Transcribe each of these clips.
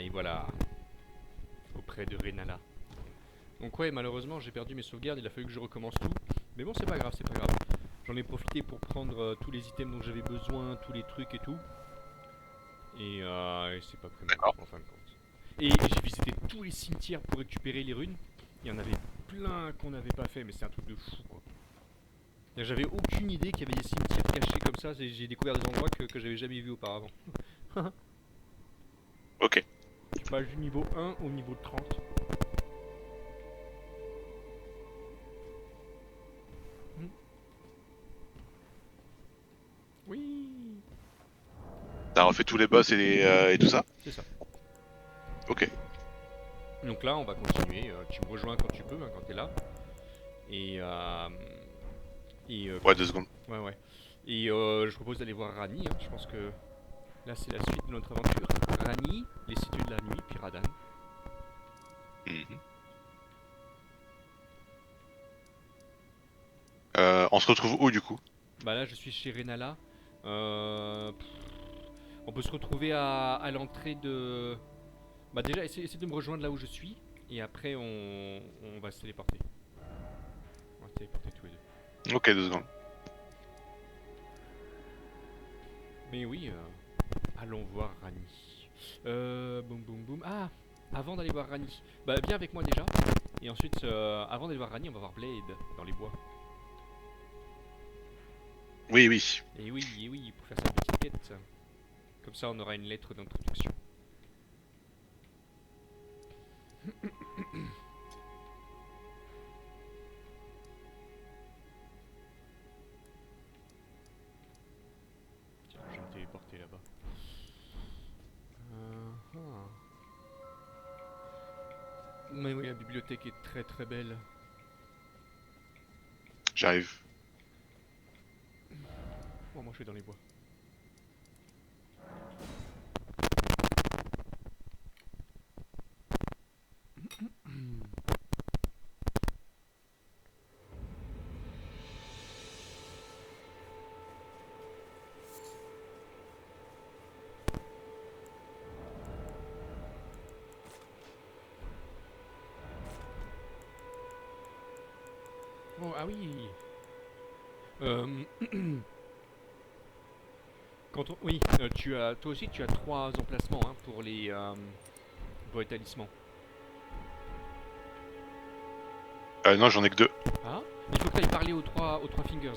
Et voilà, auprès de Renala. Donc ouais, malheureusement j'ai perdu mes sauvegardes, il a fallu que je recommence tout. Mais bon, c'est pas grave, c'est pas grave. J'en ai profité pour prendre tous les items dont j'avais besoin, tous les trucs et tout. Et c'est pas très mal D'accord. en fin de compte. Et j'ai visité tous les cimetières pour récupérer les runes. Il y en avait plein qu'on n'avait pas fait, mais c'est un truc de fou quoi. J'avais aucune idée qu'il y avait des cimetières cachés comme ça. J'ai découvert des endroits que j'avais jamais vus auparavant. Ok. Tu passes du niveau 1 au niveau 30. Hmm. Oui, T'as refait tous les boss et tout ça? c'est ça. Ok. Donc là, on va continuer. Tu me rejoins quand tu peux, hein, quand t'es là. Et, Ouais, comment... 2 secondes. Ouais, ouais. Et je propose d'aller voir Rani. Hein. Je pense que là, c'est la suite de notre aventure. Rani, les cités de la nuit, puis Radan. Mhm. On se retrouve où du coup? Bah là, je suis chez Renala. Pff, on peut se retrouver à l'entrée de... Bah déjà, essaie de me rejoindre là où je suis. Et après, on va se téléporter. On va se téléporter tous les deux. Ok, 2 secondes. Mais oui, allons voir Rani. Boum boum boum. Ah, avant d'aller voir Rani. Bah viens avec moi déjà. Et ensuite, avant d'aller voir Rani, on va voir Blade dans les bois. Oui, oui. Et oui, pour faire sa petite quête. Comme ça, on aura une lettre d'introduction. Tiens, je vais me téléporter là-bas. Ah. Mais oui, la bibliothèque est très très belle. J'arrive. Bon, moi je suis dans les bois. Oh, ah oui. Euh, oui, toi aussi tu as trois emplacements hein, pour les talismans. Non, j'en ai que 2. Ah, il faut que tu ailles parler aux trois fingers.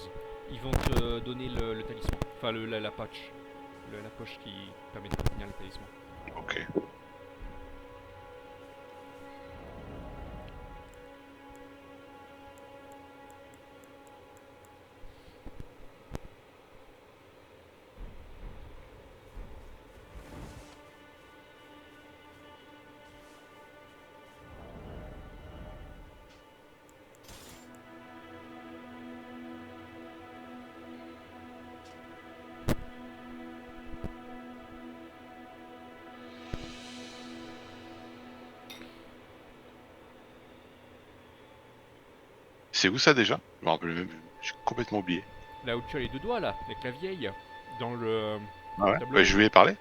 Ils vont te donner le talisman. Enfin, la patch. La poche qui permet de tenir le talisman. Ok. C'est où ça déjà? Je me rappelle même. J'ai complètement oublié. Là où tu as les deux doigts, là, avec la vieille, dans le Ah ouais? Bah, tableau. je lui ai parlé.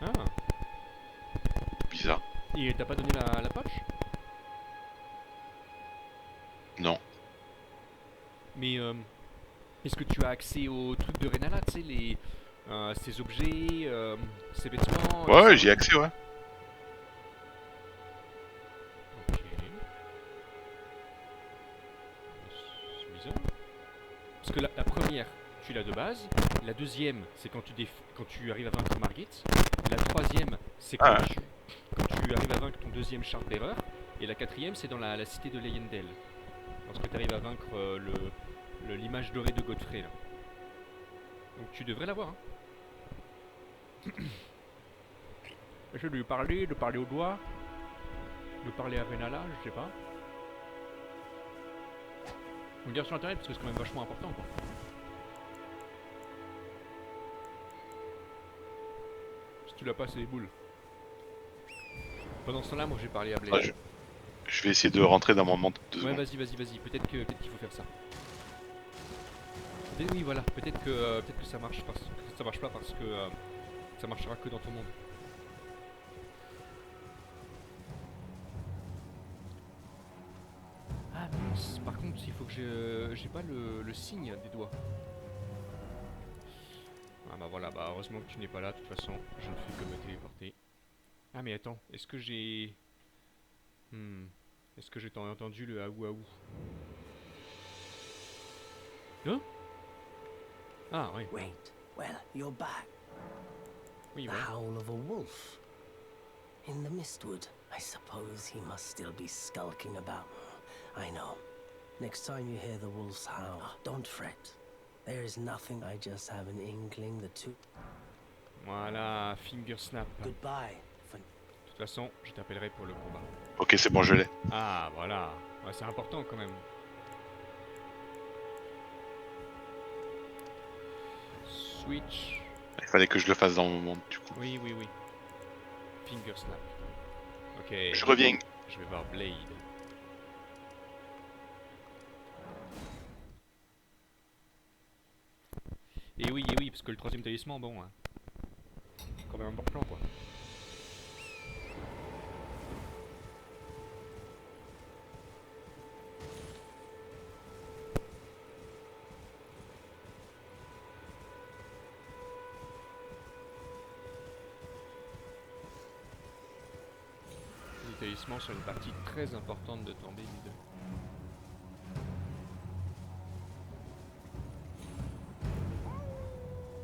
Ah, Bizarre. et t'as pas donné la patch. Non. Mais est-ce que tu as accès aux trucs de Renala, tu sais, ces objets, ces vêtements, Ouais, ouais, etc. j'y ai accès, ouais. Ok. C'est bizarre. Parce que la première, tu l'as de base. La deuxième, c'est quand tu arrives à vaincre Margit. La troisième, c'est quand Ah, tu, quand tu arrives à vaincre ton deuxième char d'erreur. Et la quatrième, c'est dans la cité de Leyendel. Lorsque tu arrives à vaincre l'image dorée de Godfrey. Là. Donc tu devrais l'avoir. Hein. Essaye de lui parler, de parler au doigt, de parler à Renala, je sais pas. Regarde sur internet parce que c'est quand même vachement important quoi. Si tu l'as pas, c'est des boules. Pendant ce temps-là, moi j'ai parlé à ah, Blade. je vais essayer de rentrer dans mon monde 2 Ouais, secondes. vas-y. Peut-être qu'il faut faire ça. Oui, voilà. Peut-être que ça marche ça marche pas parce que ça marchera que dans ton monde. j'ai pas le signe des doigts. Ah bah voilà, bah heureusement que tu n'es pas là, de toute façon, je ne fais que me téléporter. Ah mais attends, est-ce que j'ai... Est-ce que j'ai entendu le aou aou? Hein? Ah oui, Wait, well, you're back. oui, The ouais. howl of a wolf. In the Mistwood, I suppose he must still be skulking about. I know. Next time you hear the wolf's howl, don't fret. There is nothing, I just have an inkling the two... Voilà, finger snap. De Goodbye. toute façon, je t'appellerai pour le combat. Ok, c'est bon, je l'ai. Ah, voilà. Ouais, c'est important quand même. Switch. Il fallait que je le fasse dans mon monde, du coup. Oui, oui, oui. Finger snap. Ok. Je reviens. Je vais voir Blade. Et oui, parce que le troisième talisman, bon, hein, quand même un bon plan, quoi. Les talismans sont une partie très importante de ton build.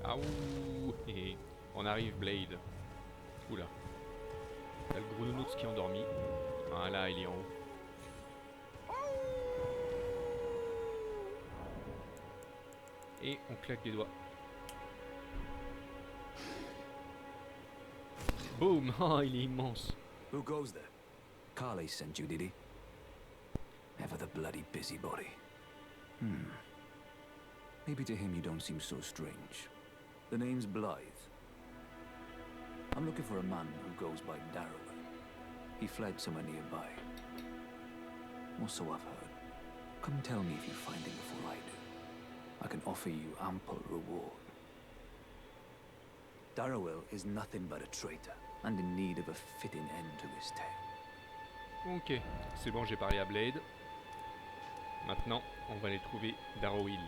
Ah ouh, et on arrive Blade. Oula. T'as le gros nounours qui est endormi. Voilà, il est en haut. Et on claque des doigts. Boum. Oh, il est immense. Who goes there? Carly sent you, did he? Ever the bloody busybody. Maybe to him you don't seem so strange. The name's Blythe. I'm looking for a man who goes by Darrowell. He fled somewhere nearby. Or so I've heard. Come tell me if you find him before I do. I can offer you ample reward. Darrowell is nothing but a traitor, and in need of a fitting end to his tale. Ok, c'est bon, j'ai parlé à Blade. Maintenant, on va aller trouver Darrowhill.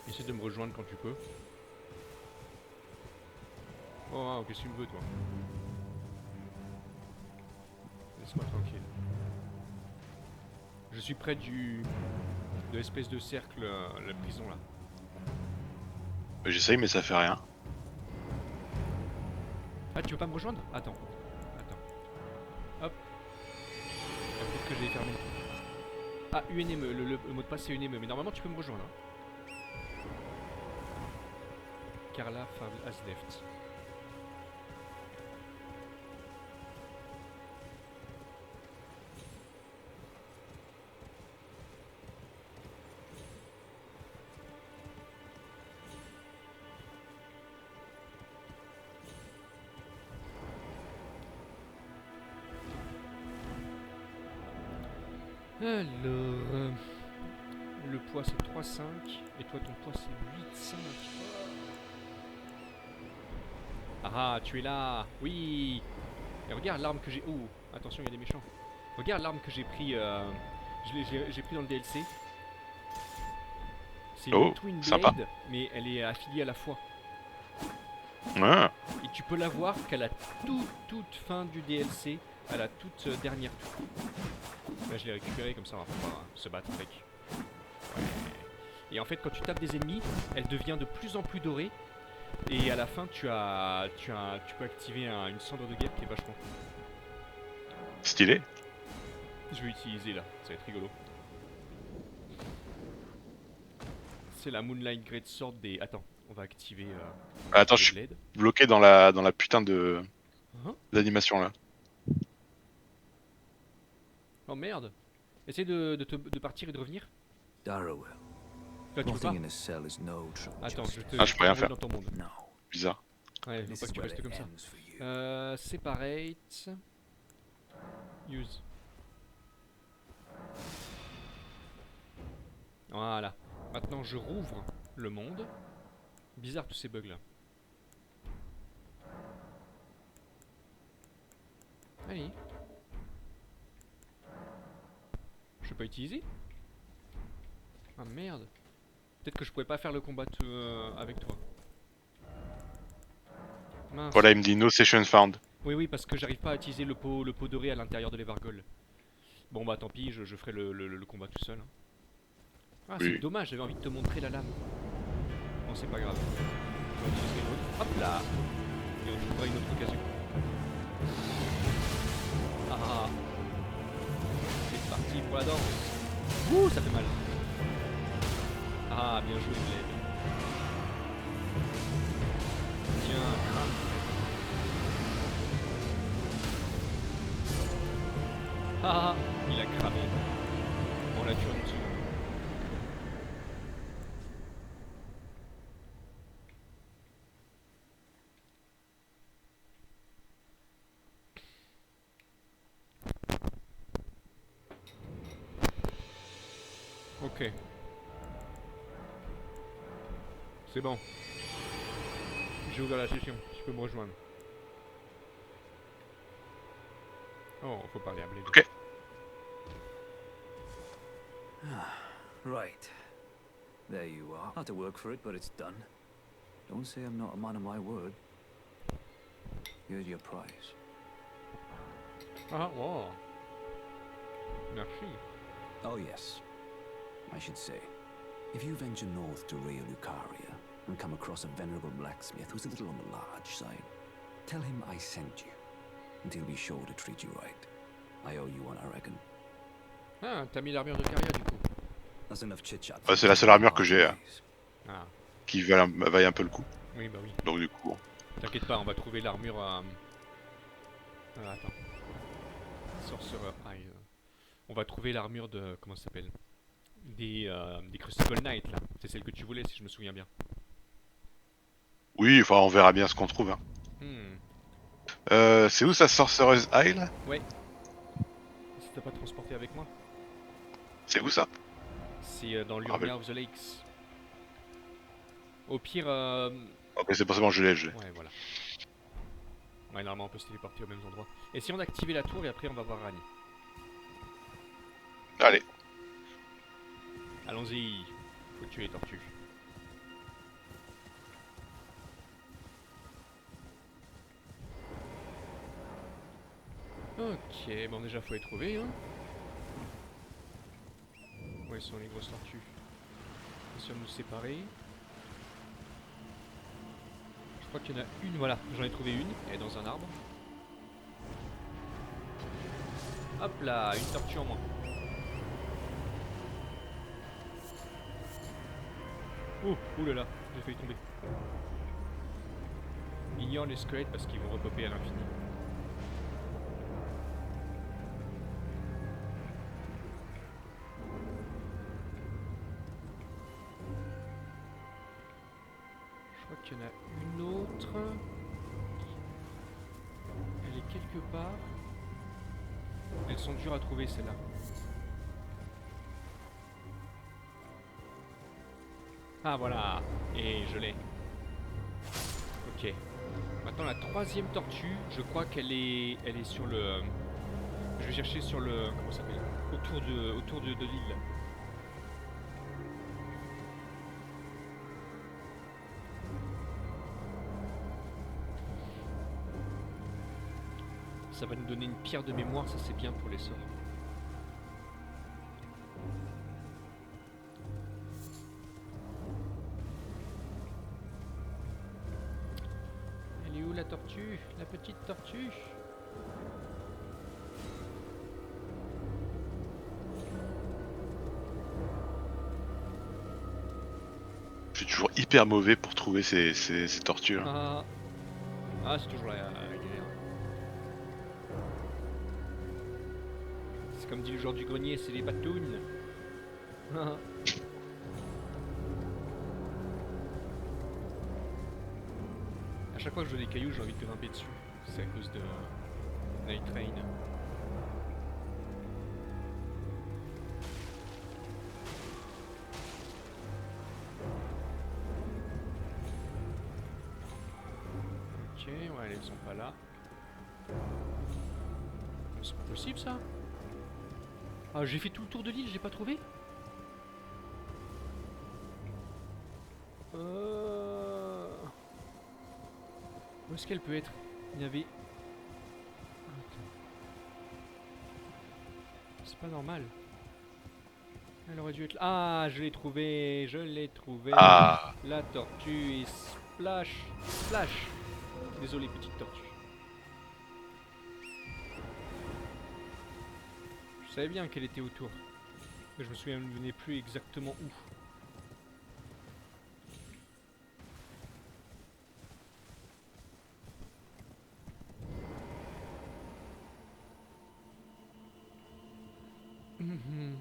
Essaie de me rejoindre quand tu peux. Oh, wow, qu'est-ce que tu me veux, toi? Laisse-moi tranquille. Je suis près de l'espèce de cercle, la prison là. J'essaye, mais ça fait rien. Ah, tu veux pas me rejoindre? Attends. Hop. Ah, peut-être que je l'ai fermé. Ah, UNME, le mot de passe c'est UNME, mais normalement tu peux me rejoindre. Hein. Carla Fable has left. Alors, le poids c'est 3,5 et toi ton poids c'est 8,5. Ah, tu es là. Oui. Et regarde l'arme que j'ai. Oh, attention, il y a des méchants. Regarde l'arme que j'ai pris. J'ai pris dans le DLC. C'est une Twin sympa. Blade, mais elle est affiliée à la foi. Ah. Et tu peux la voir qu'à la toute fin du DLC, à la toute dernière tour. Là, je l'ai récupérée, comme ça on va pouvoir se battre avec. Ouais. Et en fait, quand tu tapes des ennemis, elle devient de plus en plus dorée. Et à la fin, tu peux activer une cendre de guerre qui est vachement cool. Stylé. Je vais utiliser là, ça va être rigolo. C'est la Moonlight Great Sword des... Attends, on va activer... Attends, je suis bloqué dans la putain de... d'animation là. Oh merde. Essaye de partir et de revenir. Darrowell. Là, tu peux pas. Attends, je peux rien faire. dans ton monde. Bizarre. Ouais, faut pas que tu restes comme ça. Separate. Use. Voilà. Maintenant je rouvre le monde. Bizarre tous ces bugs là. Allez. Je peux pas utiliser? Ah merde. Peut-être que je pouvais pas faire le combat avec toi. Mince. Voilà, il me dit no session found. Oui, oui, parce que j'arrive pas à utiliser le pot doré à l'intérieur de l'Evargol. Bon bah tant pis, je ferai le combat tout seul. Hein. Ah, Oui. c'est dommage, j'avais envie de te montrer la lame. Bon, c'est pas grave. On utilisera une autre. Hop là. Et on trouvera une autre occasion. Ah. C'est parti pour la danse. Ouh, ça fait mal. Ah, bien joué, Blade. Tiens, crame. Ah, il a cramé. On l'a tué en dessous. Ok. C'est bon. J'ai ouvert la session, tu peux me rejoindre. Oh, faut parler à Blade. Ok. Right. There you are. Had to work for it, but it's done. Don't say I'm not a man of my word. Here's your prize. Ah, wow. Merci. Oh yes. I should say, if you venture north to Rea Lucaria and come across a venerable blacksmith who's a little on the large side, tell him I sent you, and he'll be sure to treat you right. I owe you one, I reckon. Ah, t'as mis l'armure de Caria du coup. That's enough chit-chat. Ouais, c'est la seule armure que j'ai, Ah, qui vaille un peu le coup. oui, bah oui. Donc du coup, T'inquiète pas, on va trouver l'armure à. Ah, attends. Sorcerer Eye. On va trouver l'armure de. Comment ça s'appelle? Des Crucible Knight là. C'est celle que tu voulais si je me souviens bien. oui, enfin on verra bien ce qu'on trouve. Hein. C'est où ça, Sorcerer's Isle? Ouais. Si t'as pas transporté avec moi. C'est où ça? C'est dans l'Urnia of the Lakes. Au pire. Ok, c'est pas bon, je l'ai. Ouais, voilà. Ouais, normalement on peut se téléporter aux mêmes endroits. Essayons d'activer la tour et après on va voir Rani. Allez. Allons-y. Faut tuer les tortues. Ok, bon déjà faut les trouver hein. Où sont les grosses tortues? Essayons de nous séparer. Je crois qu'il y en a une, voilà, j'en ai trouvé une, elle est dans un arbre. Hop là, une tortue en moins. Oh, oulala, j'ai failli tomber. Ignore les squelettes parce qu'ils vont repopper à l'infini. Je crois qu'il y en a une autre. Elle est quelque part. Elles sont dures à trouver celles-là. Ah voilà. Et je l'ai. Ok. Maintenant la troisième tortue, je crois qu'elle est. Elle est sur le. Je vais chercher sur le. Comment ça s'appelle? Autour de l'île. Ça va nous donner une pierre de mémoire, ça c'est bien pour les sorts. Elle est où la tortue? La petite tortue? Je suis toujours hyper mauvais pour trouver ces tortues. Hein. Ah c'est toujours la galère. C'est comme dit le joueur du grenier, c'est les batounes. À chaque fois que je vois des cailloux, j'ai envie de grimper dessus. C'est à cause de Night Train. Ok, ouais, elles sont pas là. C'est pas possible ça. Ah, j'ai fait tout le tour de l'île, j'ai pas trouvé. Où est-ce qu'elle peut être? Il y avait... Attends. C'est pas normal. Elle aurait dû être là. Ah, je l'ai trouvé, je l'ai trouvé. Ah, La tortue et splash, splash. Désolé, petite tortue. Je savais bien qu'elle était autour. Mais je me souvenais plus exactement où. Mhm.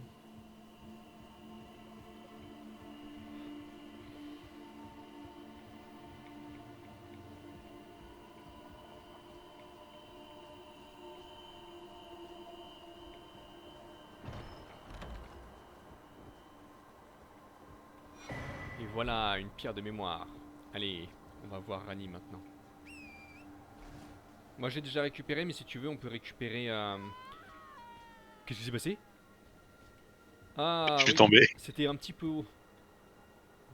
Et voilà, une pierre de mémoire. Allez, on va voir Rani maintenant. Moi j'ai déjà récupéré, mais si tu veux, on peut récupérer... Qu'est-ce qui s'est passé? je Ah suis oui, tombé. c'était un petit peu haut.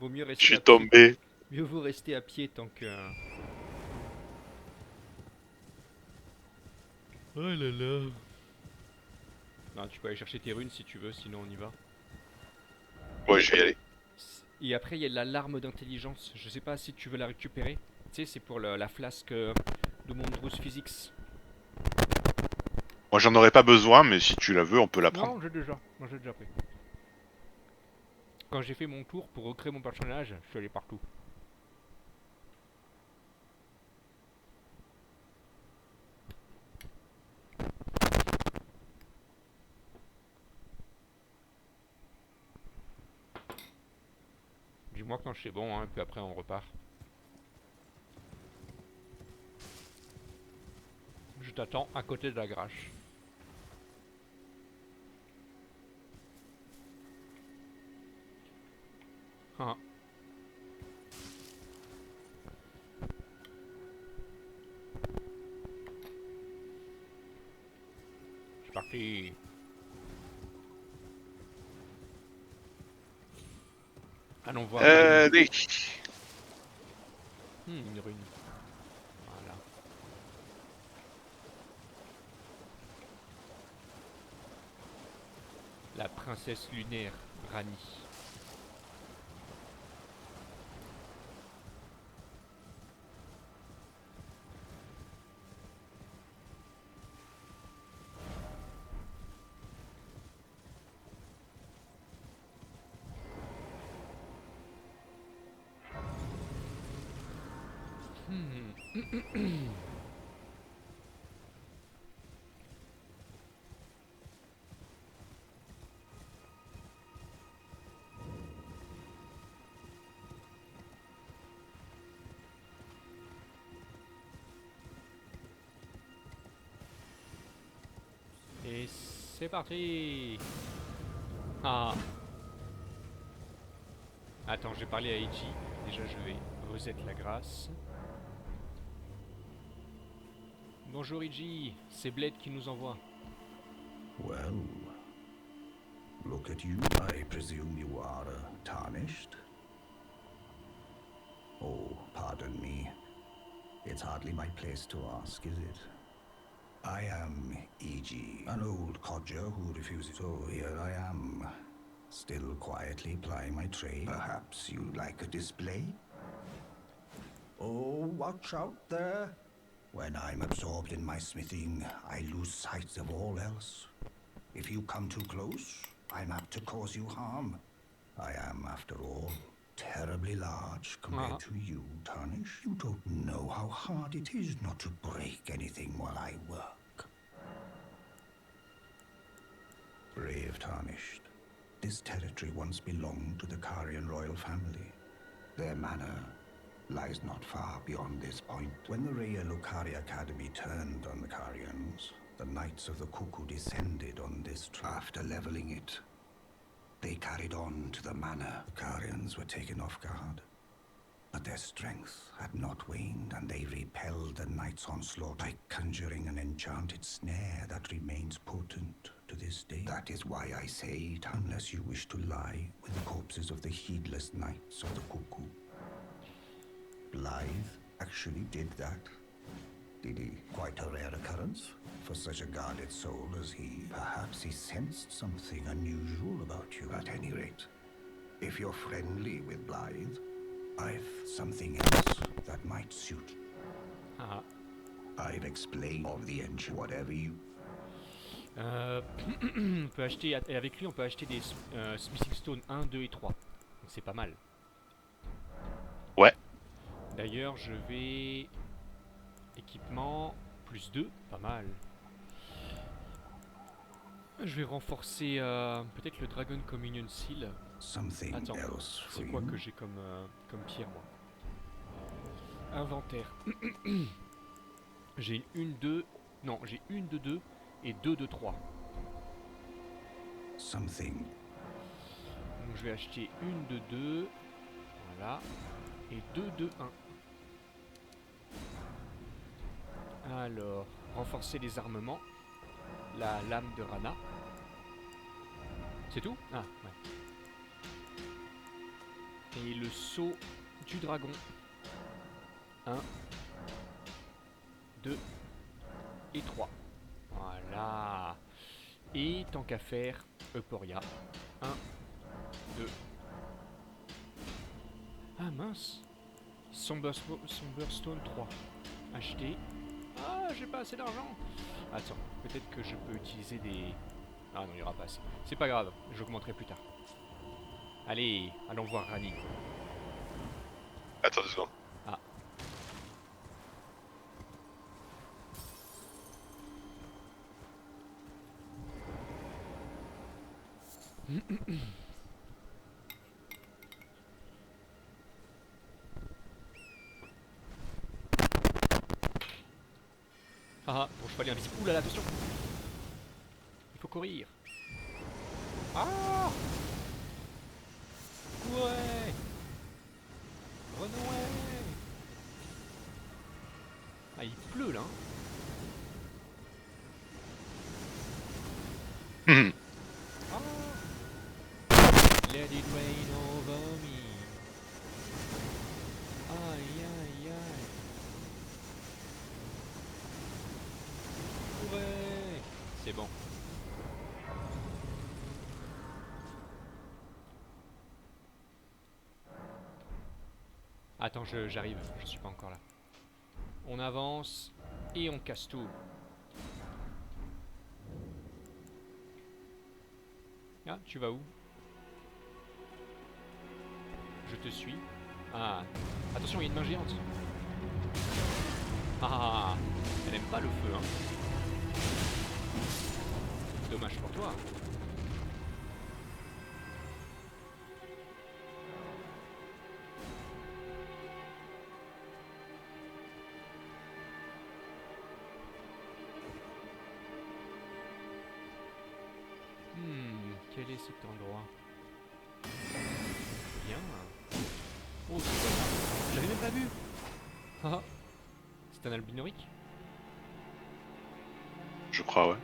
Vaut mieux Je rester suis à pied. tombé. Mieux vaut rester à pied tant que... Oh là là. Non, tu peux aller chercher tes runes si tu veux, sinon on y va. Ouais, je vais y aller. Et après, il y a la larme d'intelligence. Je sais pas si tu veux la récupérer. Tu sais, c'est pour la flasque de Mondrus Physics. Moi, j'en aurais pas besoin, mais si tu la veux, on peut la prendre. Non, j'ai déjà. Moi, j'ai déjà pris. Quand j'ai fait mon tour pour recréer mon personnage, je suis allé partout. Dis-moi quand c'est bon, hein, puis après on repart. Je t'attends à côté de la Grache. Ah. C'est parti. Allons voir Rani. Allez. Une rune. Voilà. La princesse lunaire, Rani. Et c'est parti. Ah. Attends, j'ai parlé à Eiji. Déjà, je vais reset la grâce. Bonjour Eiji, c'est Blade qui nous envoie. Well, look at you. I presume you are tarnished? Oh, pardon me. It's hardly my place to ask, is it? I am E.G., an old codger who refuses. So here I am, still quietly plying my trade. Perhaps you'd like a display? Oh, watch out there. When I'm absorbed in my smithing, I lose sight of all else. If you come too close, I'm apt to cause you harm. I am, after all, terribly large compared to you, Tarnish. You don't know how hard it is not to break anything while I work. Brave Tarnished. This territory once belonged to the Carian royal family. Their manor lies not far beyond this point. When the Raya Lucari Academy turned on the Carians, the Knights of the Cuckoo descended on this after leveling it. They carried on to the manor. The Carians were taken off guard. But But their strength had not waned, and they repelled the knight's onslaught by conjuring an enchanted snare that remains potent to this day. That is why I say it, unless you wish to lie with the corpses of the heedless knights of the cuckoo. Blythe actually did that. Did he? Quite a rare occurrence for such a guarded soul as he. Perhaps he sensed something unusual about you. At any rate, if you're friendly with Blythe, I've something else that might suit. Ah. I've explained of the engine, whatever you. On peut acheter, et avec lui on peut acheter des Smithing Stone 1, 2 et 3. Donc c'est pas mal. Ouais. D'ailleurs je vais... Équipement, plus 2, pas mal. Je vais renforcer peut-être le Dragon Communion Seal. Something Attends, else for c'est quoi you? que j'ai comme pierre moi? Inventaire. J'ai une 2, non j'ai une de 2 et 2 de 3. Something. Donc je vais acheter une de 2, voilà, et 2 de 1. Alors, renforcer les armements, la lame de Rana. C'est tout? Ah, ouais. Et le sceau du dragon. 1, 2 et 3. Voilà. Et tant qu'à faire, Euphoria. 1, 2. Ah mince. Somberstone 3. Acheter. Ah, j'ai pas assez d'argent. Attends, peut-être que je peux utiliser des... Ah non, il n'y aura pas assez. C'est pas grave, j'augmenterai plus tard. Allez, allons voir Rani. Attends 2 secondes. Ah. Ah, bon cheval invisible. Ouh là là, attention. Il faut courir. Ah. Ouais. Renoué. Ah, il pleut là. Hum. Ah. Let it rain over me. Aïe aïe aïe. Ouais. C'est bon. Attends, j'arrive, je suis pas encore là. On avance et on casse tout. Ah, tu vas où? Je te suis. Ah, attention, il y a une main géante. Ah, elle aime pas le feu, hein. Dommage pour toi. Quel est cet endroit? Bien. Oh, c'est quoi ça? J'avais même pas vu. Ah, c'est un albinorique? Je crois, ouais.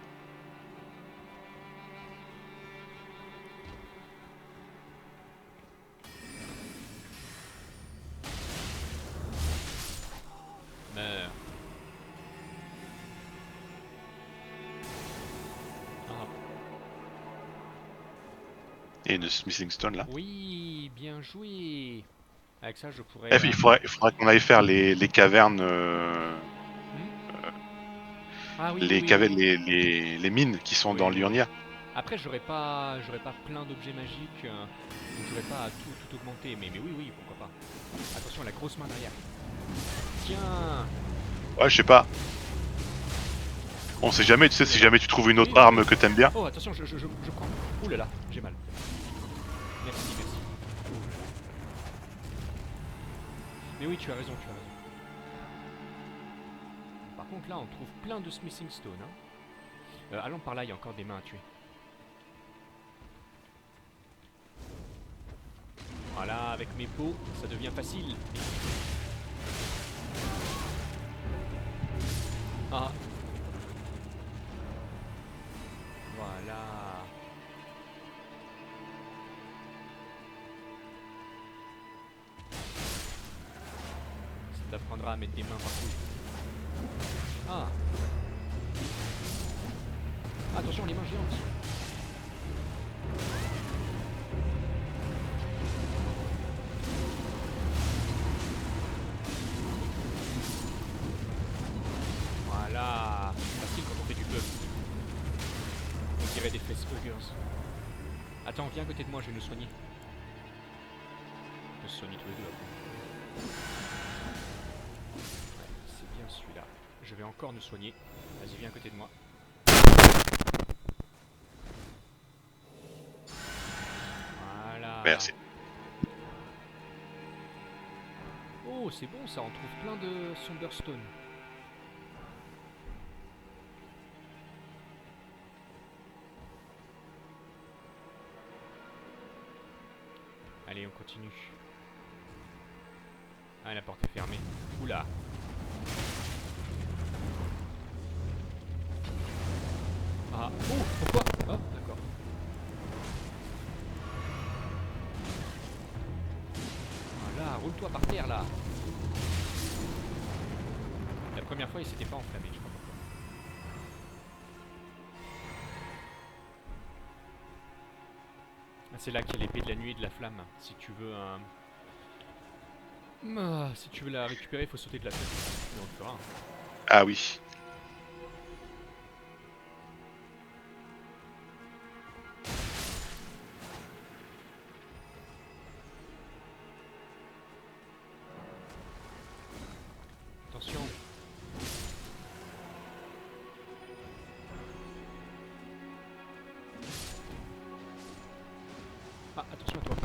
Meurs. Et une Smithing Stone là. Oui, bien joué. Avec ça, je pourrais... Il faudra qu'on aille faire les cavernes, Ah oui, les, oui, oui, oui. les mines qui sont Oui, dans oui, oui. l'Urnia. Après, j'aurais pas plein d'objets magiques, donc j'aurais pas à tout augmenter. Mais oui, oui, pourquoi pas. Attention, la grosse main derrière. Tiens. Ouais, je sais pas. On sait jamais, tu sais, si jamais tu trouves une autre Oui, oui, arme oui. que t'aimes bien. Oh, attention, je prends. Ouh là là, j'ai mal. Merci, merci. Mais oui, tu as raison, tu as raison. Par contre, là, on trouve plein de Smithing Stone. Hein. Allons par là, il y a encore des mains à tuer. Voilà, avec mes pots, ça devient facile. Ah. Voilà. Ça t'apprendra à mettre des mains partout. Ah. Attention, les mains géantes. Voilà. Facile quand on fait du bluff. On dirait des facehuggers. Attends, viens à côté de moi, je vais nous soigner. On peut se soigner tous les deux après. Ouais, c'est bien celui-là. Je vais encore nous soigner. Vas-y, viens à côté de moi. Voilà. Merci. Oh, c'est bon ça, on trouve plein de Somberstone. Allez, on continue. Ah, la porte est fermée. Oula. Ah, oh, pourquoi? Oh, d'accord. Voilà, roule-toi par terre là. La première fois, il s'était pas enflammé, je crois pourquoi. Ah, c'est là qu'il y a l'épée de la nuit et de la flamme. Si tu veux un... Ah, si tu veux la récupérer, il faut sauter de la tête. Et on le fera. Ah oui. Attention. Ah, attention à toi.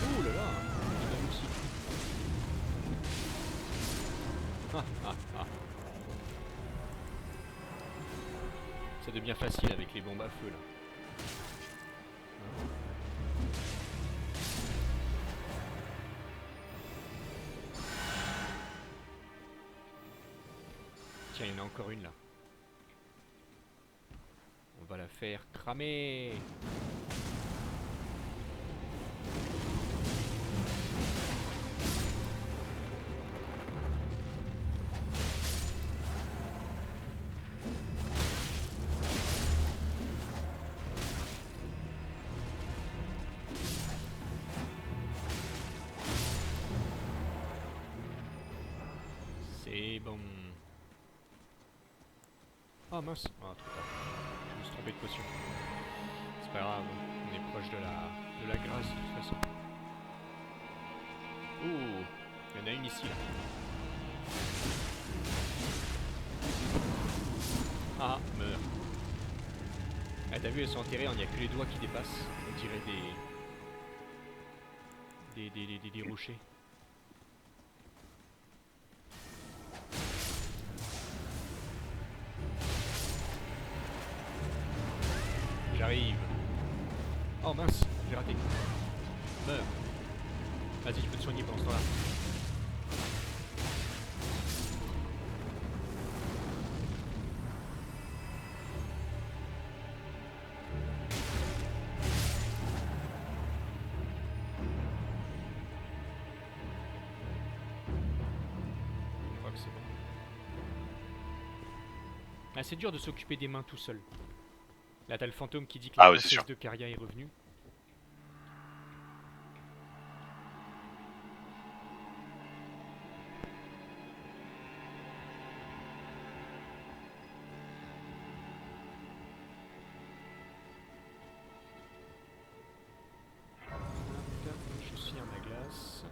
Ouh là là, il a aussi. Ah, ah, ah. Ça devient facile avec les bombes à feu là. Tiens, il y en a encore une là. On va la faire cramer. C'est bon. Oh mince. Ah, trop tard. Je me suis trompé de potion. C'est pas grave, on est proche de la grâce de toute façon. Ouh, il y en a une ici là. Ah, meurs. Ah, t'as vu, elles sont enterrées, il n'y a que les doigts qui dépassent. On dirait des rochers. J'arrive. Oh mince, j'ai raté. Meurs. Vas-y, je peux te soigner pendant ce temps-là. Je crois que c'est bon. Ah, c'est dur de s'occuper des mains tout seul. Là, t'as le fantôme qui dit que la Ah oui, c'est princesse sûr. de Caria est revenue. Je suis à ma glace.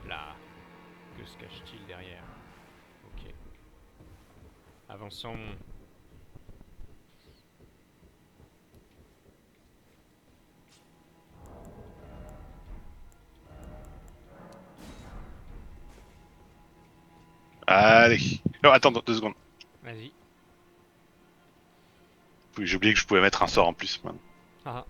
là. Que se cache-t-il derrière? Ok. Avançons. Allez. Oh, attends, 2 secondes. Vas-y. Oui, j'ai oublié que je pouvais mettre un sort en plus. Maintenant. Ah.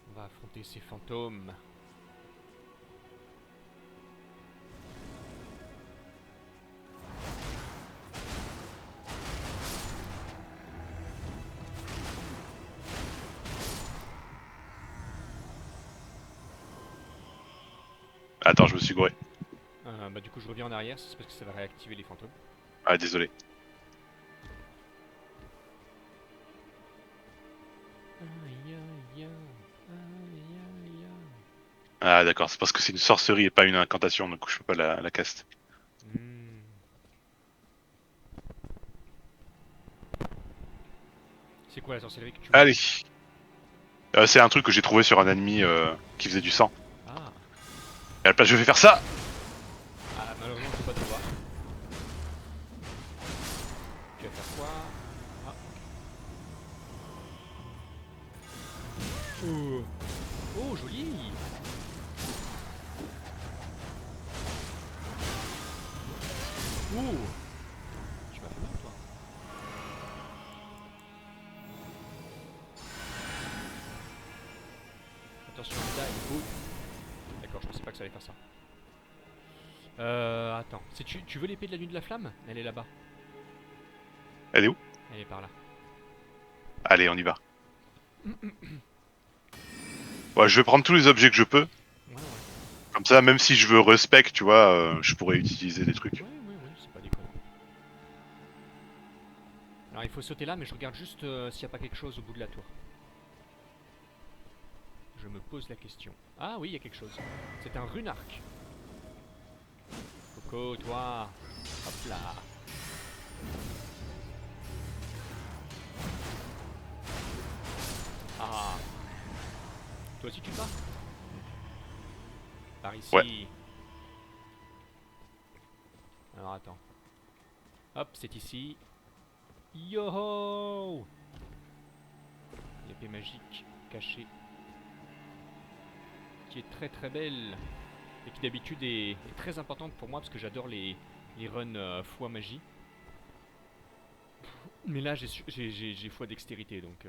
On va affronter ces fantômes. Attends, je me suis gouré. Bah du coup je reviens en arrière, c'est parce que ça va réactiver les fantômes. Ah, désolé. Aïe aïe aïe, aïe aïe aïe. Ah, d'accord, c'est parce que c'est une sorcerie et pas une incantation, donc je peux pas la cast. Hmm. C'est quoi la sorcellerie que tu veux? Allez. C'est un truc que j'ai trouvé sur un ennemi qui faisait du sang. Ah. Et à la place, je vais faire ça. Ah, malheureusement, je peux pas te voir. Tu vas faire quoi? Ah. Oh, oh joli! Oh! Tu m'as fait mal, toi. Attention, là, il faut. D'accord, je pensais pas que ça allait faire ça. Attends. Tu veux l'épée de la nuit de la flamme? Elle est là-bas. Elle est où? Elle est par là. Allez, on y va. Ouais, je vais prendre tous les objets que je peux. Ouais, ouais. Comme ça, même si je veux respect, tu vois, je pourrais utiliser des trucs. Ouais, ouais, ouais, c'est pas déconnant. Alors il faut sauter là, mais je regarde juste s'il n'y a pas quelque chose au bout de la tour. Je me pose la question. Ah oui, il y a quelque chose. C'est un runark. Coco, toi. Hop là. Ah. Toi aussi tu te bats? Par ici. Ouais. Alors attends. Hop, c'est ici. Yo-ho! L'épée magique cachée. Qui est très très belle. Et qui d'habitude est très importante pour moi parce que j'adore les runs foi magie. Mais là j'ai foi dextérité donc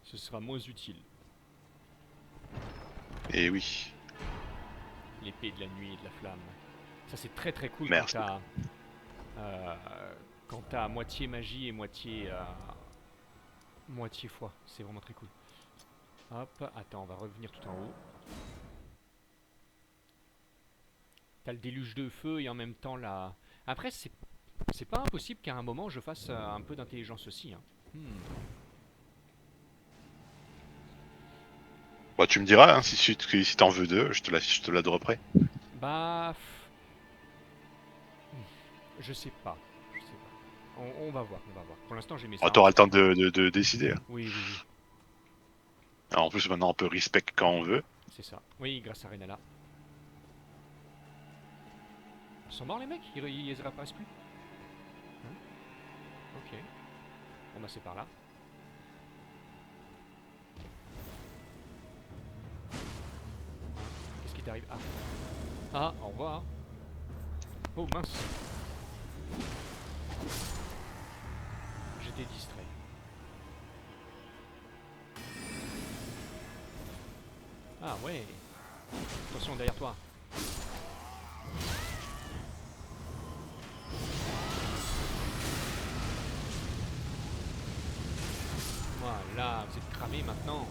ce sera moins utile. Et oui. L'épée de la nuit et de la flamme. Ça c'est très très cool Merde. quand t'as moitié magie et moitié foi. C'est vraiment très cool. Hop, attends, on va revenir tout en haut. T'as le déluge de feu et en même temps la... Après c'est pas impossible qu'à un moment je fasse un peu d'intelligence aussi. Hein. Bah, tu me diras, hein, si t'en veux deux, je te la donnerai. Bah... Je sais pas. Je sais pas. On va voir, on va voir. Pour l'instant j'ai mis ça. Oh, t'auras le temps de décider. Hein. Oui, oui, oui. Alors, en plus, maintenant, on peut respect quand on veut. C'est ça. Oui, grâce à Renala. Ils sont morts les mecs? Ils réapparaissent plus? Hein? Ok. Bon bah c'est par là. Qu'est-ce qui t'arrive? Ah. Ah, au revoir. Oh mince. J'étais distrait. Ah ouais. Attention derrière toi. Voilà, vous êtes cramés maintenant.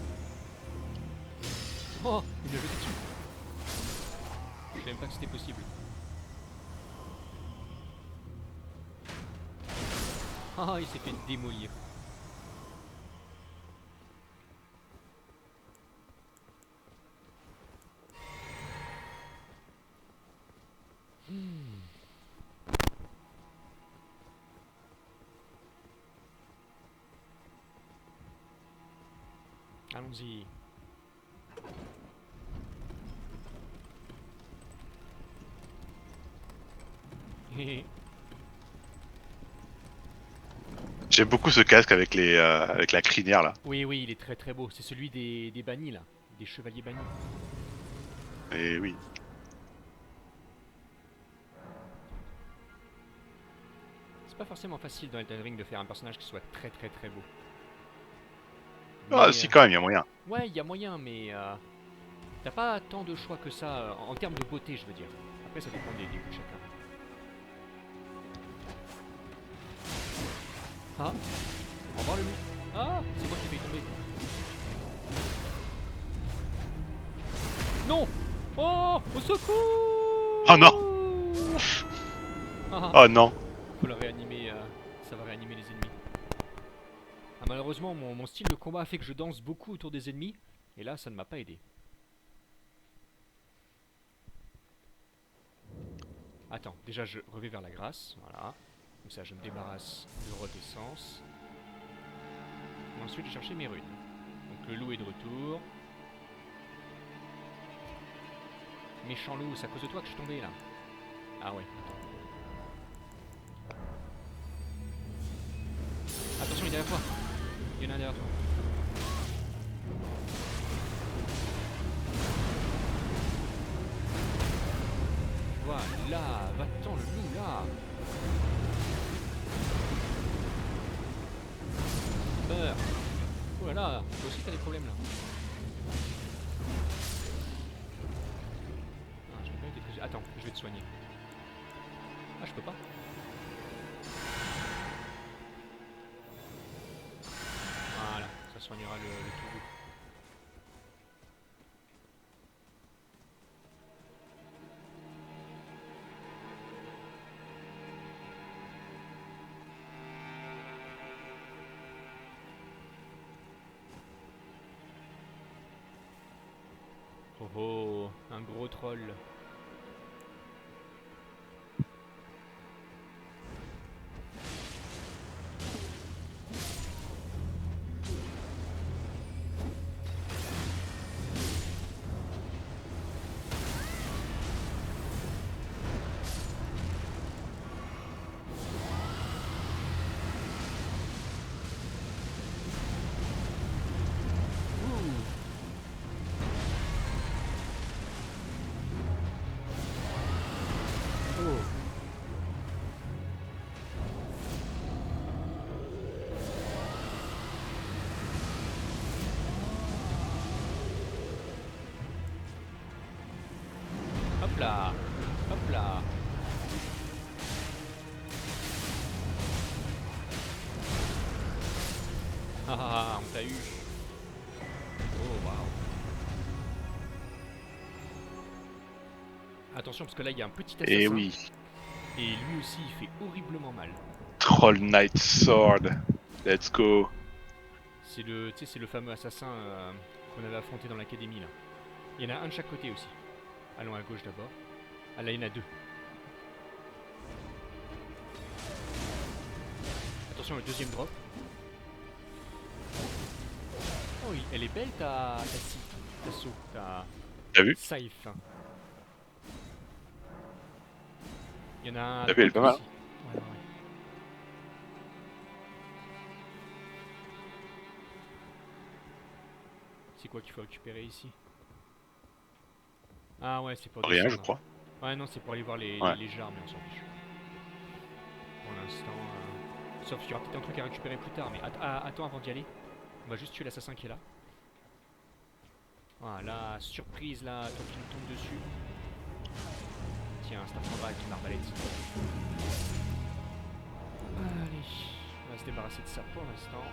Oh, il m'a jeté dessus. Je savais même pas que c'était possible. Ah, il s'est fait démolir. Allons-y. J'aime beaucoup ce casque avec avec la crinière là. Oui, oui, il est très très beau. C'est celui des bannis là, des chevaliers bannis. Et oui. C'est pas forcément facile dans Elden Ring de faire un personnage qui soit très très très beau. Ah Mais, si quand même, il y a moyen. ouais, il y a moyen, mais t'as pas tant de choix que ça en termes de beauté, je veux dire. Après, ça dépend des goûts de chacun. Ah, au revoir le loup. Ah, c'est moi qui vais tomber. Non. Oh, au secours. Oh non. Ah, Oh non. faut le réanimer, ça va réanimer les ennemis. Ah, malheureusement, mon style de combat a fait que je danse beaucoup autour des ennemis, et là, ça ne m'a pas aidé. Attends, déjà je reviens vers la grâce, voilà. Comme ça je me débarrasse de rot d'essence. Et ensuite je vais chercher mes runes. Donc le loup est de retour. Méchant loup, c'est à cause de toi que je suis tombé là. Ah ouais, attends. Attention, il est derrière toi. Il y en a un derrière toi. Voilà, va-t'en le loup là. Peur. Oh là là, toi aussi t'as des problèmes là. Ah, je peux pas été très... Attends, je vais te soigner. Ah, je peux pas. Voilà, ça soignera le tout. Oh oh, un gros troll. Oh. Hop là. Hop là. Ah ah ah, on t'a eu. Oh waouh. Attention parce que là il y a un petit assassin. Et oui. Et lui aussi il fait horriblement mal. Troll Knight Sword. Let's go. C'est le, tu sais, c'est le fameux assassin qu'on avait affronté dans l'académie là. Il y en a un de chaque côté aussi. Allons à gauche d'abord. Ah là il y en a deux. Attention le deuxième drop. Oh oui, elle est belle ta saut, ta T'as vu? safe. Il y en a un à T'as vu, elle est droite pas mal. aussi. Ouais, ouais. C'est quoi qu'il faut récupérer ici? Ah ouais, c'est pour Rien, je descendre. crois. Ouais, non, c'est pour aller voir Ouais. les jars, mais on s'en fiche. Pour l'instant. Sauf qu'il y aura peut-être un truc à récupérer plus tard, mais attends avant d'y aller. On va juste tuer l'assassin qui est là. Voilà, surprise là, toi qui me tombe dessus. Tiens, ça prendra avec une arbalète. Allez, on va se débarrasser de ça pour l'instant.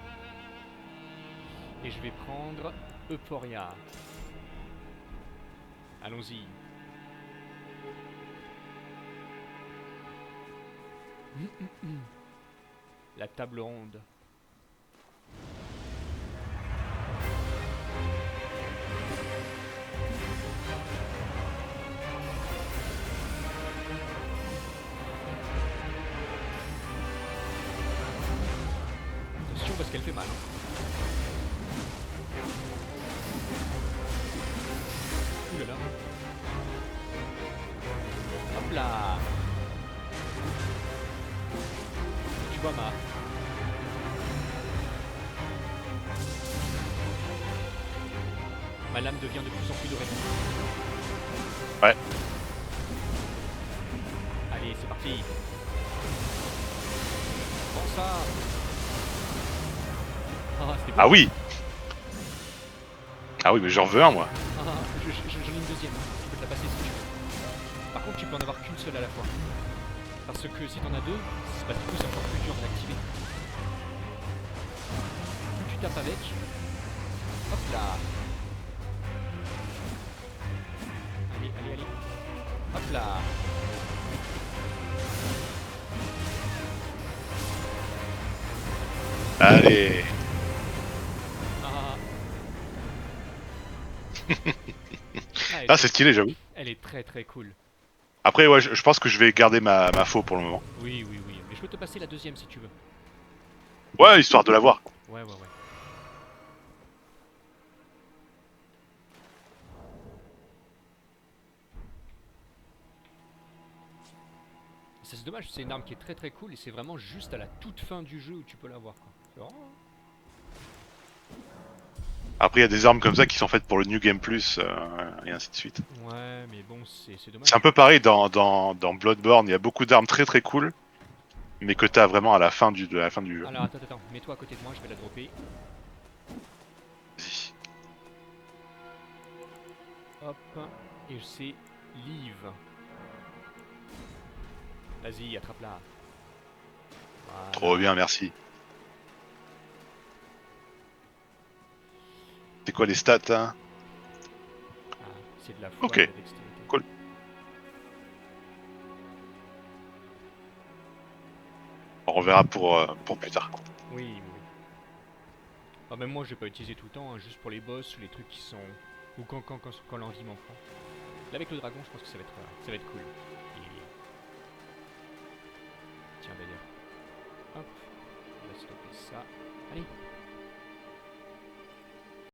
Et je vais prendre Euphoria. Allons-y. La table ronde. Attention parce qu'elle fait mal. Ouh là là. Hop là. Tu vois ma lame devient de plus en plus dorée. Ouais. Allez, c'est parti. Bon ça. Ah, c'était beau. Ah oui. Ah oui, mais j'en veux un moi. Ah, j'en ai une deuxième. Tu peux te la passer si tu veux. Par contre, tu peux en avoir qu'une seule à la fois. Parce que si t'en as deux, bah, du coup c'est encore plus dur de l'activer. Plus tu tapes avec. Hop là. Allez, allez, allez. Hop là. Allez. Ah. Ah, c'est stylé, j'avoue. Elle est très très cool. Après, ouais, je pense que je vais garder ma faux pour le moment. Oui, oui, oui. Mais je peux te passer la deuxième si tu veux. Ouais, histoire de l'avoir. Ouais, ouais, ouais. C'est dommage, c'est une arme qui est très très cool et c'est vraiment juste à la toute fin du jeu où tu peux l'avoir. C'est vraiment... Après, il y a des armes comme ça qui sont faites pour le New Game Plus, et ainsi de suite. Ouais, mais bon, c'est dommage. C'est un peu pareil dans Bloodborne, il y a beaucoup d'armes très très cool, mais que t'as vraiment à la fin du jeu. Alors attends, attends, mets-toi à côté de moi, je vais la dropper. Vas-y. Hop, et c'est Liv. Vas-y, attrape-la. Voilà. Trop bien, merci. C'est quoi les stats, hein? Ah, c'est de la foi Ok. et de la dextérité. Cool. On reverra pour plus tard. Oui, oui, oui. Ah, même moi, je vais pas utiliser tout le temps, hein, juste pour les boss ou les trucs qui sont... Ou quand l'envie m'en prend. Là, avec le dragon, je pense que ça va être cool. Et... Tiens, d'ailleurs. Hop, on va stopper ça. Allez,